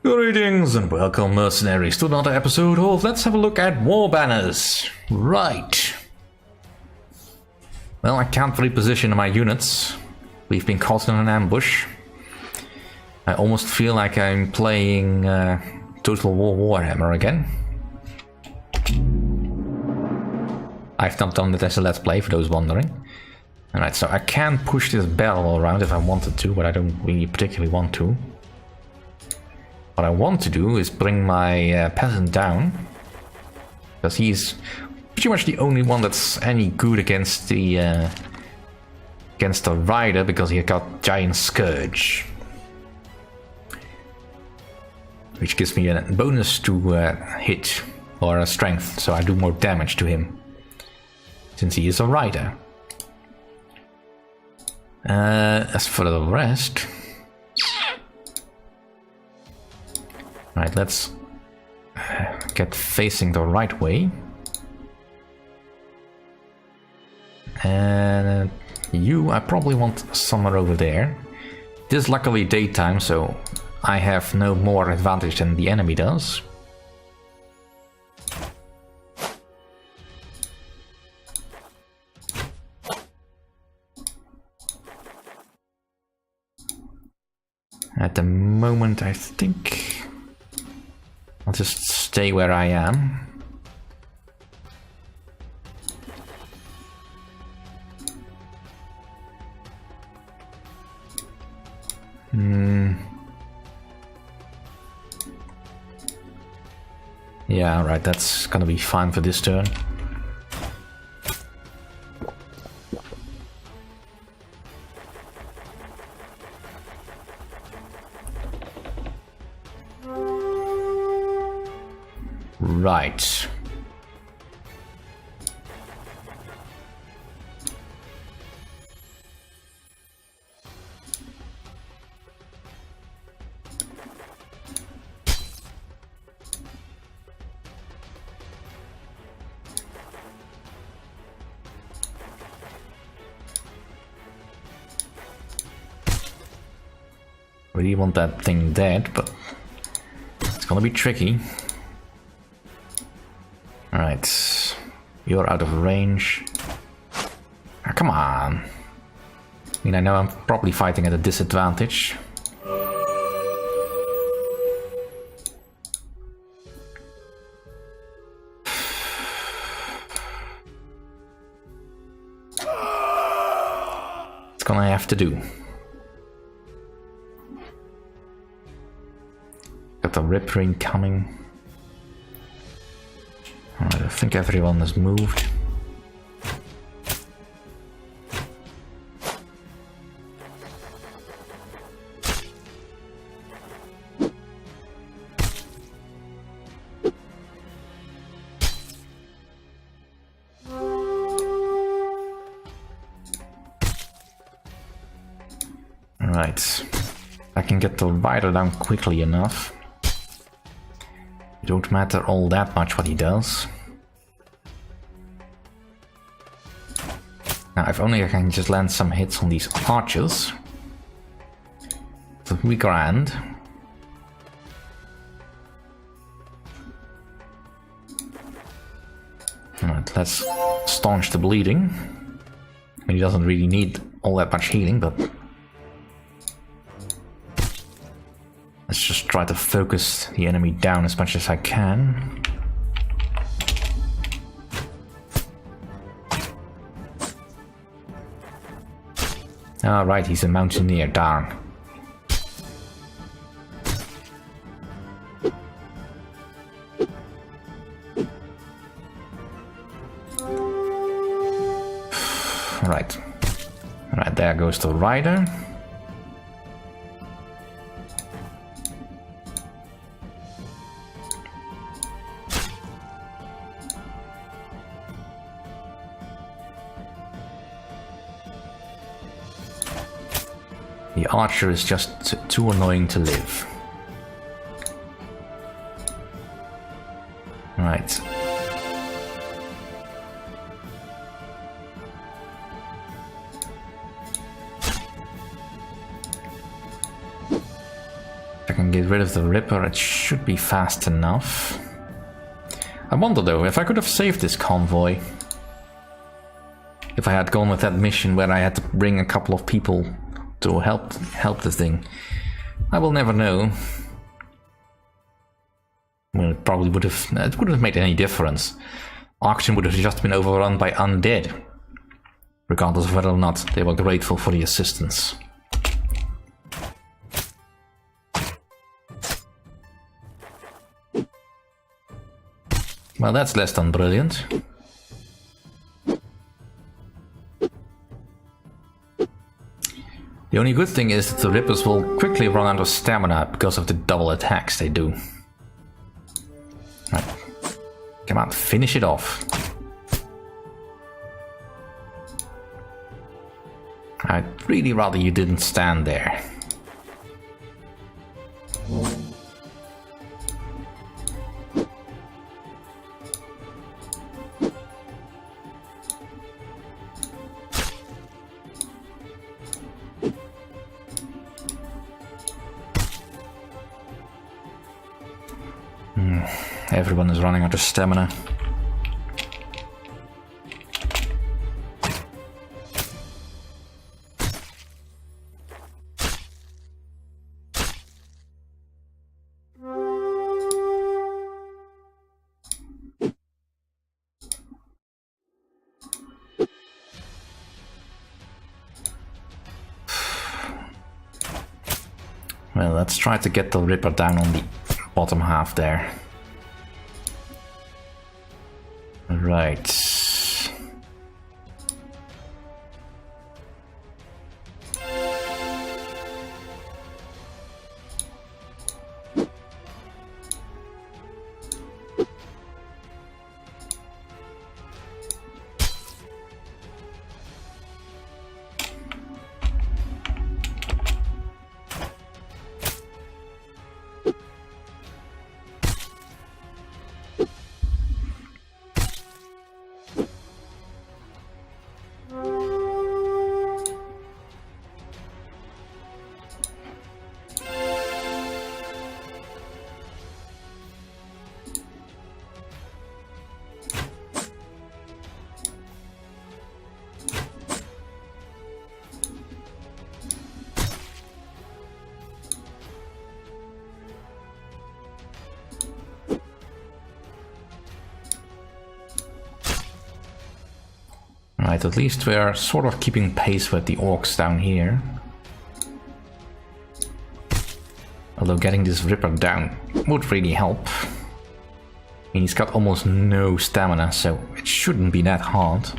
Greetings and welcome, mercenaries, to another episode of Let's Have a Look at Warbanners. Right. Well, I can't reposition my units. We've been caught in an ambush. I almost feel like I'm playing Total War Warhammer again. I've not done it as a Let's Play, for those wondering. Alright, so I can push this barrel around if I wanted to, but I don't really particularly want to. What I want to do is bring my peasant down, because he's pretty much the only one that's any good against the rider, because he got giant scourge, which gives me a bonus to hit or a strength, so I do more damage to him since he is a rider. As for the rest. Right, let's get facing the right way. And you, I probably want somewhere over there. This is luckily daytime, so I have no more advantage than the enemy does. At the moment, I think I'll just stay where I am. Yeah, right, that's gonna be fine for this turn. Right. Really want that thing dead, but it's gonna be tricky. Alright, you're out of range. Oh, come on. I mean, I know I'm probably fighting at a disadvantage. It's gonna have to do. Got the rip ring coming. Alright, I think everyone has moved. Alright, I can get the rider down quickly enough. It don't matter all that much what he does. Now, if only I can just land some hits on these archers, that would be grand. Alright, let's staunch the bleeding. I mean, he doesn't really need all that much healing, but let's just try to focus the enemy down as much as I can. Ah, right, he's a mountaineer, darn. Alright. Alright, there goes the rider. The archer is just too annoying to live. Right. If I can get rid of the Ripper, it should be fast enough. I wonder though, if I could have saved this convoy. If I had gone with that mission where I had to bring a couple of people to help this thing. I will never know. Well, it probably would have... It wouldn't have made any difference. Auction would have just been overrun by undead. Regardless of whether or not they were grateful for the assistance. Well, that's less than brilliant. The only good thing is that the Rippers will quickly run out of stamina because of the double attacks they do. Right. Come on, finish it off. I'd really rather you didn't stand there. Everyone is running out of stamina. Well, let's try to get the Ripper down on the bottom half there. Right. Right, at least we are sort of keeping pace with the orcs down here. Although getting this Ripper down would really help. I mean, he's got almost no stamina, so it shouldn't be that hard.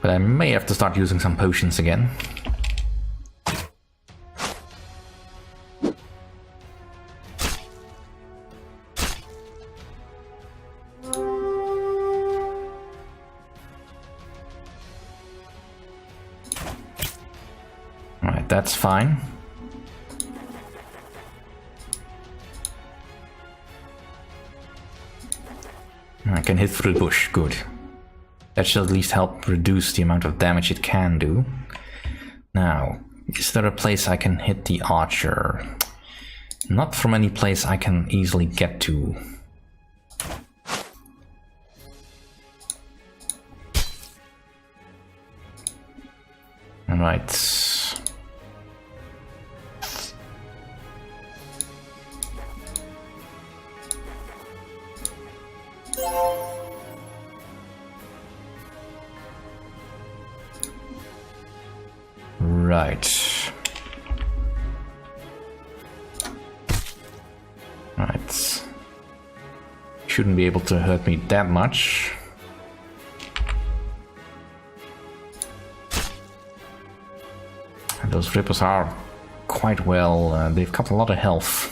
But I may have to start using some potions again. That's fine. I can hit through the bush, good. That should at least help reduce the amount of damage it can do. Now, is there a place I can hit the archer? Not from any place I can easily get to. Alright. Right. Right. Shouldn't be able to hurt me that much. And those Rippers are quite well, they've got a lot of health.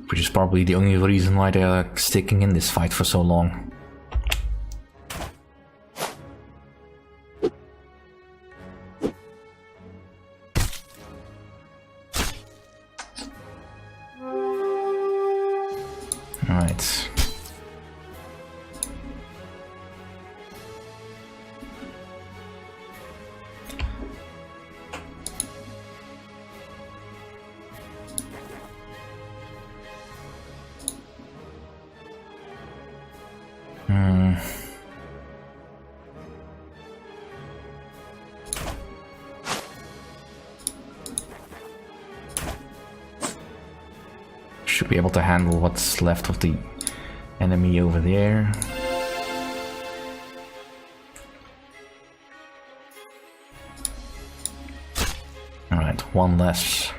Which is probably the only reason why they're sticking in this fight for so long. Right. should be able to handle what's left of the enemy over there. Alright, one less.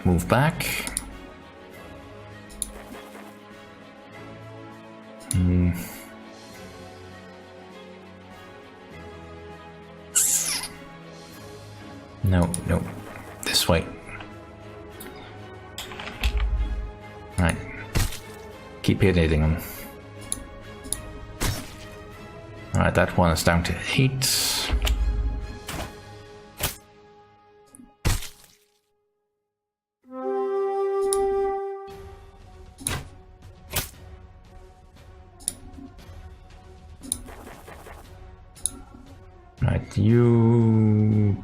Move back. No, no. This way. Right. Keep hitting them. Alright, that one is down to 8. Right, you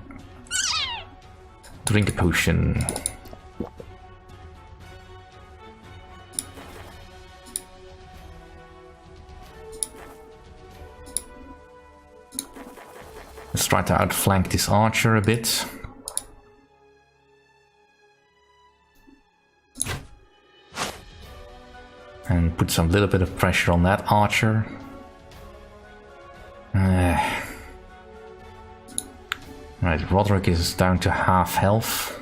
drink a potion. Let's try to outflank this archer a bit. And put some little bit of pressure on that archer. Right, Roderick is down to half health.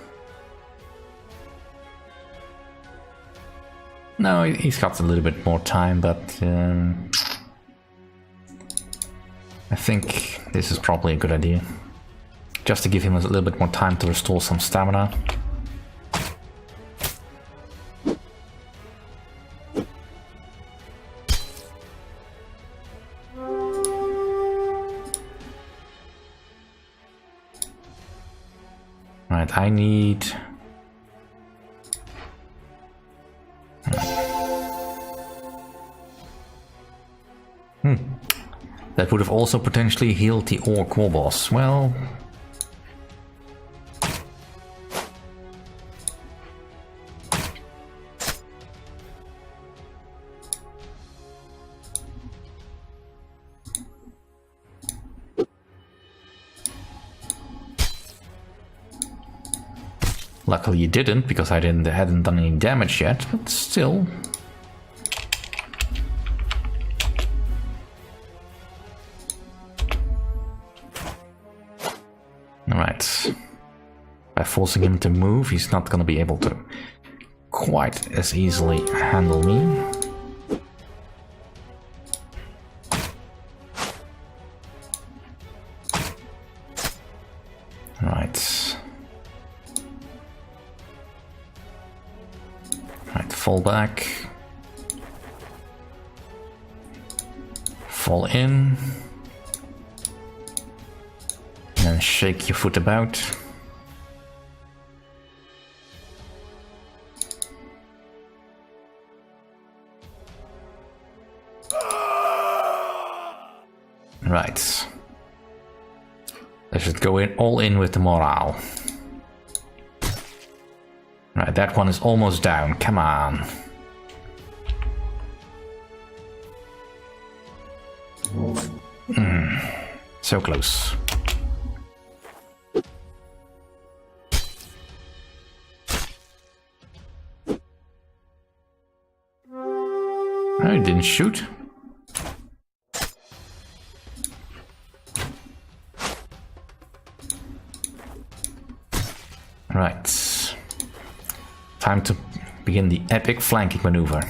No, he's got a little bit more time, but I think this is probably a good idea. Just to give him a little bit more time to restore some stamina. Right, I need... That would have also potentially healed the Orc War Boss. Well... Luckily you didn't, because I hadn't done any damage yet, but still... Alright. By forcing him to move, he's not gonna be able to quite as easily handle me. Right. Right, fall back. Fall in. And shake your foot about. Right. Let's just go in all in with the morale. Right, that one is almost down. Come on. So close. Oh, he didn't shoot. Right. Time to begin the epic flanking maneuver.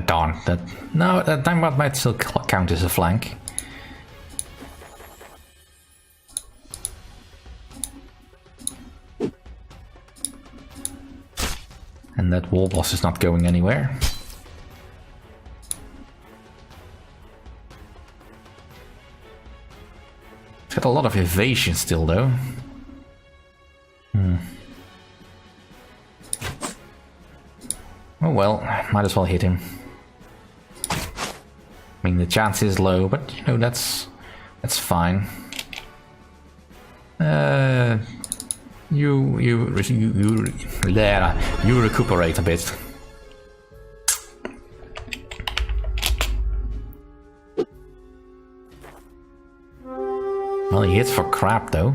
Darn. That might still count as a flank. And that war boss is not going anywhere. It's got a lot of evasion still, though. Oh well, might as well hit him. mean, the chance is low, but you know, that's fine. You recuperate a bit. Well, he hits for crap though.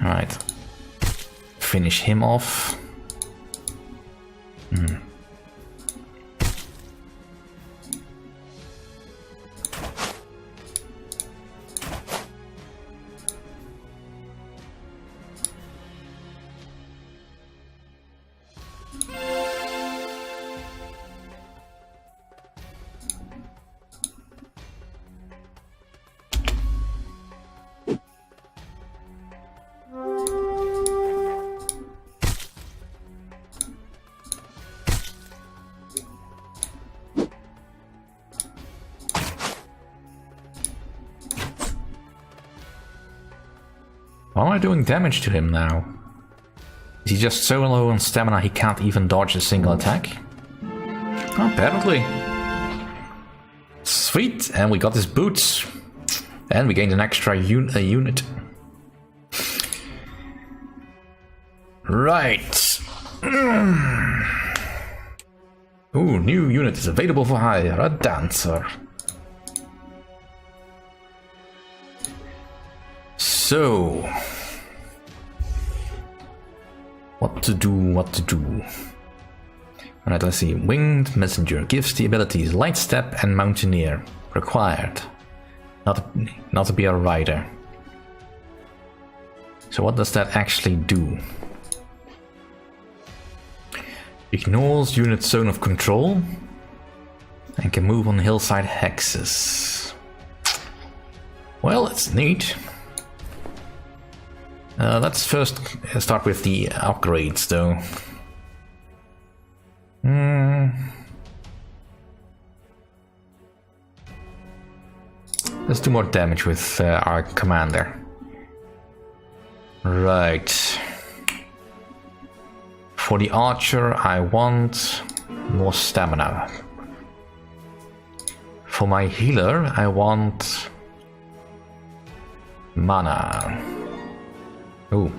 Alright. Finish him off. Why am I doing damage to him now? Is he just so low on stamina he can't even dodge a single attack? Apparently. Sweet, and we got his boots. And we gained an extra unit. Right. Ooh, new unit is available for hire, a dancer. So, what to do? Alright, let's see. Winged Messenger gives the abilities Light Step and Mountaineer. Required. Not to be a rider. So what does that actually do? Ignores unit zone of control and can move on hillside hexes. Well, it's neat. Let's first start with the upgrades, though. Let's do more damage with our commander. Right. For the archer, I want more stamina. For my healer, I want mana. Ooh.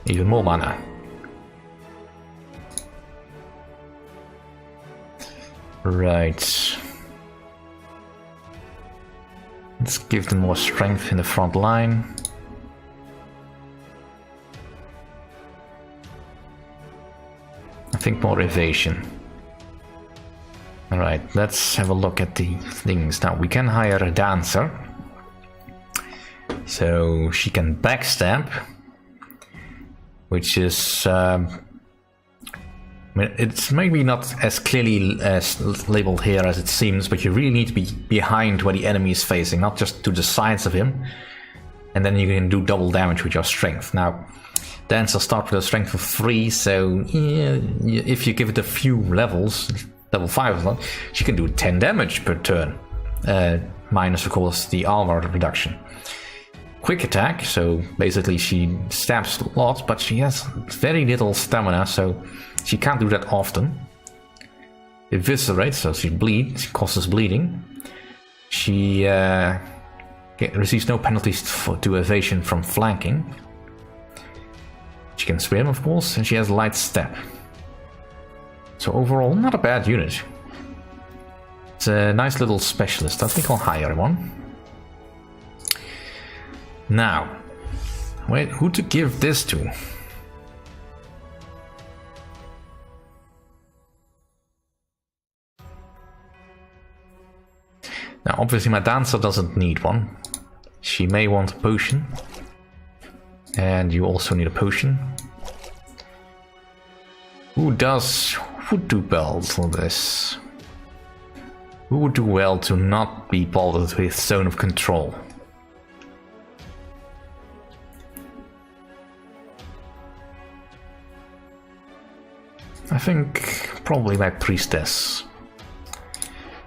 Even more mana. Right. Let's give them more strength in the front line. I think more evasion. Alright, let's have a look at the things. Now, we can hire a dancer. So, she can backstab. Which is... it's maybe not as clearly labeled here as it seems, but you really need to be behind where the enemy is facing, not just to the sides of him. And then you can do double damage with your strength. Now, dancers start with a strength of 3, so yeah, if you give it a few levels, level 5, she can do 10 damage per turn. Minus, of course, the armor reduction. Quick attack, so basically she stabs a lot, but she has very little stamina, so she can't do that often. Eviscerate, so she bleeds, she causes bleeding. She receives no penalties to evasion from flanking. She can swim, of course, and she has light step. So overall, not a bad unit. It's a nice little specialist. I think I'll hire one. Now, wait, who to give this to? Now, obviously my dancer doesn't need one. She may want a potion. And you also need a potion. Who would do well for this? Who would do well to not be bothered with zone of control? I think probably my priestess.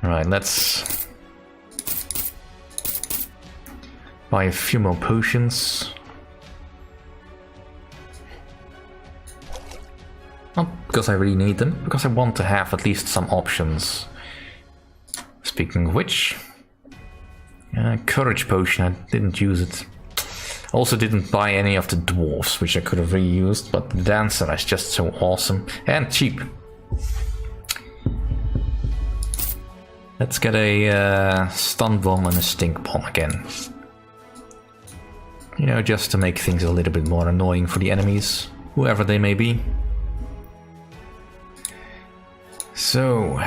Alright, let's Buy a few more potions. Not because I really need them, because I want to have at least some options. Speaking of which, courage potion, I didn't use it. Also didn't buy any of the dwarfs, which I could have reused, but the dancer is just so awesome and cheap. Let's get a stun bomb and a stink bomb again. You know, just to make things a little bit more annoying for the enemies, whoever they may be. So,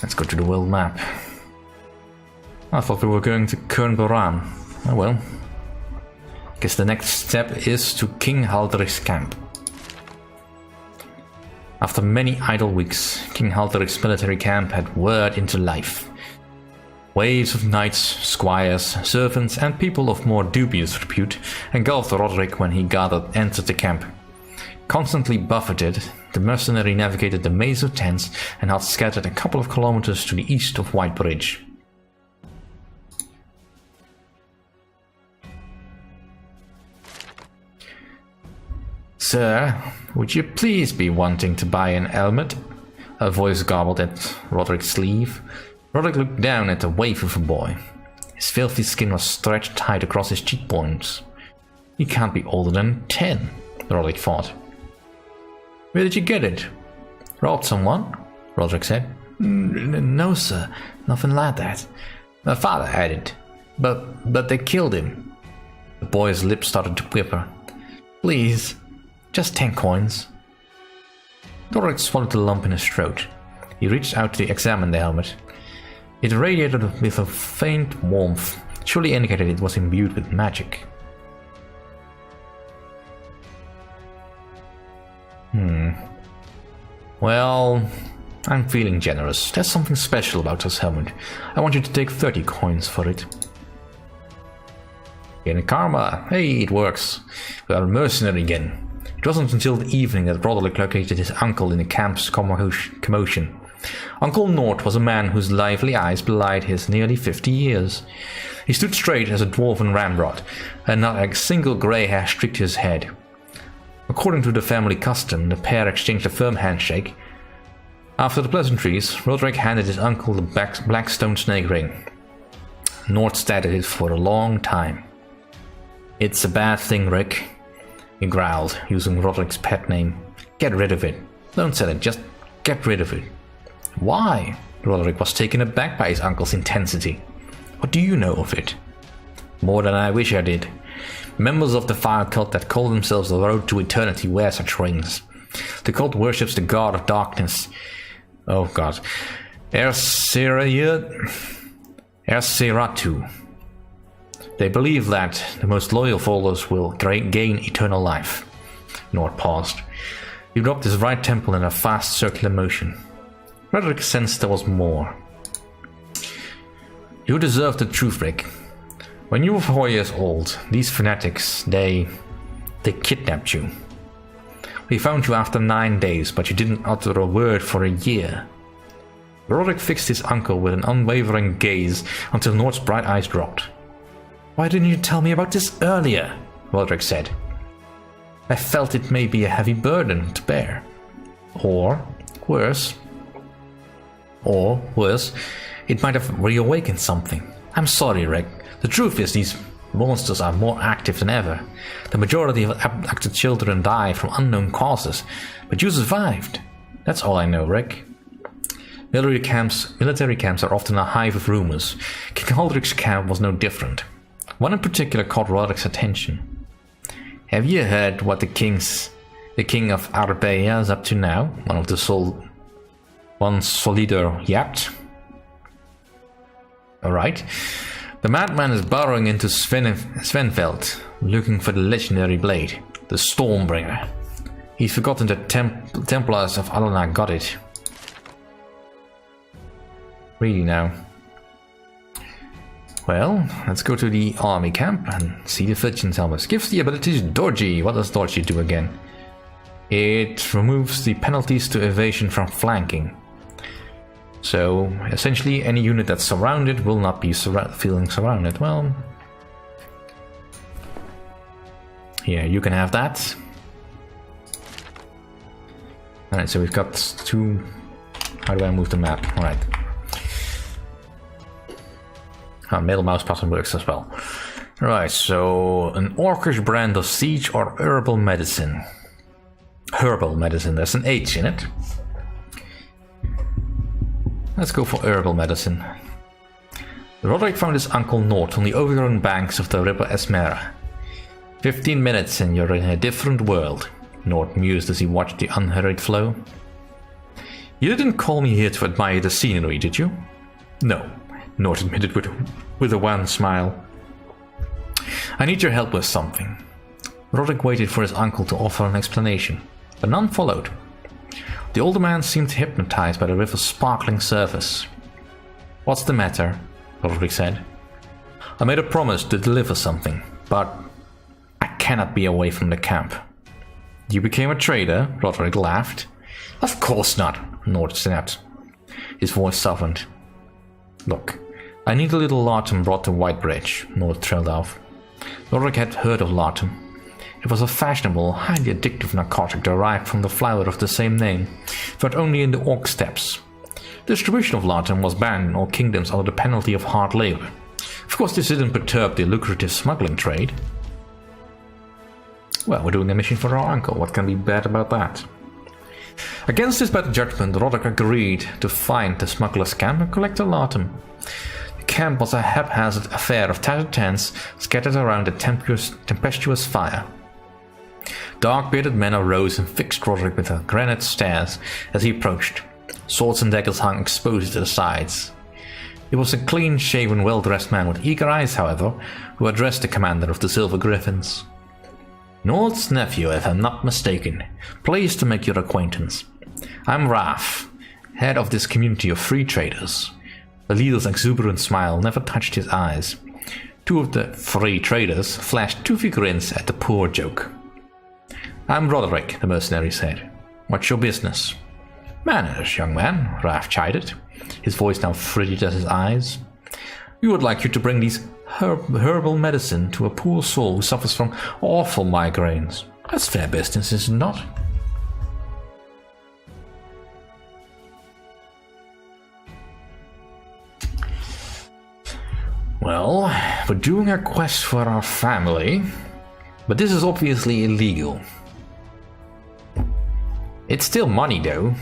let's go to the world map. I thought we were going to Kern Boran. Oh well. Guess the next step is to King Haldric's camp. After many idle weeks, King Haldric's military camp had whirred into life. Waves of knights, squires, servants, and people of more dubious repute engulfed Roderick when he entered the camp. Constantly buffeted, the mercenary navigated the maze of tents and had scattered a couple of kilometers to the east of White Bridge. Sir, would you please be wanting to buy an helmet? A voice gobbled at Roderick's sleeve. Roderick looked down at the waif of a boy. His filthy skin was stretched tight across his cheekbones. He can't be older than 10, Roderick thought. Where did you get it? Robbed someone? Roderick said. No, sir, nothing like that. My father had it, but they killed him. The boy's lips started to quiver. Please, just 10 coins. Roderick swallowed the lump in his throat. He reached out to examine the helmet. It radiated with a faint warmth, surely indicated it was imbued with magic. Well, I'm feeling generous. There's something special about this helmet. I want you to take 30 coins for it. In karma. Hey, it works. We are a mercenary again. It wasn't until the evening that Roderick located his uncle in the camp's commotion. Uncle Nort was a man whose lively eyes belied his nearly 50 years. He stood straight as a dwarven ramrod, and not a single grey hair streaked his head. According to the family custom, the pair exchanged a firm handshake. After the pleasantries, Roderick handed his uncle the black stone snake ring. Nort stared at it for a long time. It's a bad thing, Rick, he growled, using Roderick's pet name. Get rid of it. Don't sell it, just get rid of it. Why? Roderick was taken aback by his uncle's intensity. What do you know of it? More than I wish I did. Members of the fire cult that call themselves the Road to Eternity wear such rings. The cult worships the god of darkness. Oh god. Erseratu. They believe that the most loyal followers will gain eternal life. Nord paused. He dropped his right temple in a fast circular motion. Roderick sensed there was more. You deserve the truth, Rick. When you were 4 years old, these fanatics, they kidnapped you. We found you after 9 days, but you didn't utter a word for a year. Roderick fixed his uncle with an unwavering gaze until Nord's bright eyes dropped. Why didn't you tell me about this earlier? Roderick said. I felt it may be a heavy burden to bear. Or worse, it might have reawakened something. I'm sorry, Rick. The truth is these monsters are more active than ever. The majority of abducted children die from unknown causes, but you survived. That's all I know, Rick. Military camps are often a hive of rumors. King Haldric's camp was no different. One in particular caught Roderick's attention. Have you heard what the king of Arbeia is up to now? One Solider yapped. Alright. The madman is burrowing into Svenfeld, looking for the legendary blade, the Stormbringer. He's forgotten that Templars of Alana got it. Really now. Well, let's go to the army camp and see the Virgin's helmet. Gives the abilities Dodgy. What does Dodgy do again? It removes the penalties to evasion from flanking. So essentially any unit that's surrounded will not be feeling surrounded. Well, here, you can have that. Alright, so we've got 2... How do I move the map? Alright. Middle mouse button works as well. Right, so an orcish brand of siege or herbal medicine. Herbal medicine, there's an H in it. Let's go for herbal medicine. Roderick found his uncle Nord on the overgrown banks of the river Esmera. 15 minutes and you're in a different world, Nord mused as he watched the unhurried flow. You didn't call me here to admire the scenery, did you? No, Nord admitted with a wan smile. I need your help with something. Roderick waited for his uncle to offer an explanation, but none followed. The older man seemed hypnotized by the river's sparkling surface. What's the matter? Roderick said. I made a promise to deliver something, but I cannot be away from the camp. You became a trader? Roderick laughed. Of course not, Nord snapped. His voice softened. Look, I need a little Lartum brought to Whitebridge, Nord trailed off. Roderick had heard of Lartum. It was a fashionable, highly addictive narcotic derived from the flower of the same name, found only in the Orc steppes. Distribution of Lartum was banned in all kingdoms under the penalty of hard labor. Of course, this didn't perturb the lucrative smuggling trade. Well, we're doing a mission for our uncle. What can be bad about that? Against his better judgment, Roderick agreed to find the smuggler's camp and collect the Lartum. The camp was a haphazard affair of tattered tents scattered around a tempestuous fire. Dark-bearded men arose and fixed Roderick with their granite stares as he approached. Swords and daggers hung exposed to the sides. He was a clean-shaven, well-dressed man with eager eyes, however, who addressed the commander of the Silver Griffins. Nord's nephew, if I'm not mistaken. Pleased to make your acquaintance. I'm Raf, head of this community of free traders. The leader's exuberant smile never touched his eyes. Two of the free traders flashed toothy grins at the poor joke. I'm Roderick, the mercenary said. What's your business? Manners, young man, Raf chided, his voice now frigid as his eyes. We would like you to bring these herbal medicine to a poor soul who suffers from awful migraines. That's fair business, is it not? Well, we're doing a quest for our family, but this is obviously illegal. It's still money, though.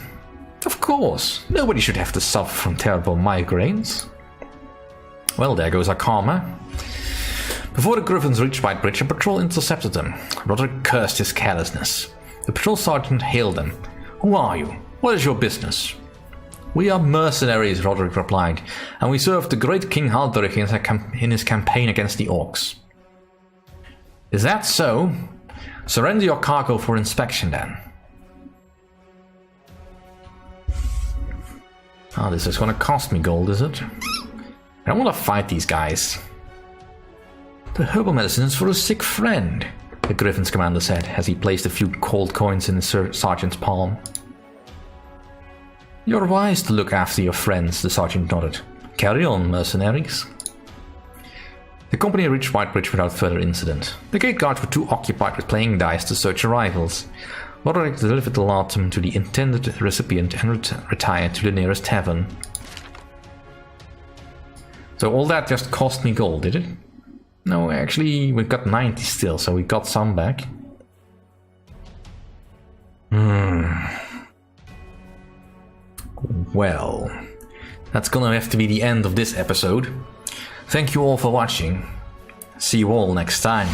Of course, nobody should have to suffer from terrible migraines. Well, there goes our karma. Before the Griffins reached Whitebridge, a patrol intercepted them. Roderick cursed his carelessness. The patrol sergeant hailed them. Who are you? What is your business? We are mercenaries, Roderick replied, and we serve the great King Halderic in his campaign against the Orcs. Is that so? Surrender your cargo for inspection, then. Oh, this is going to cost me gold, is it? I don't want to fight these guys. The herbal medicine is for a sick friend, the Griffin's commander said as he placed a few cold coins in the sergeant's palm. You're wise to look after your friends, the sergeant nodded. Carry on, mercenaries. The company reached Whitebridge without further incident. The gate guards were too occupied with playing dice to search arrivals. Roderick delivered the Lartum to the intended recipient and retired to the nearest tavern. So all that just cost me gold, did it? No, actually, we got 90 still, so we got some back. Well, that's gonna have to be the end of this episode. Thank you all for watching. See you all next time.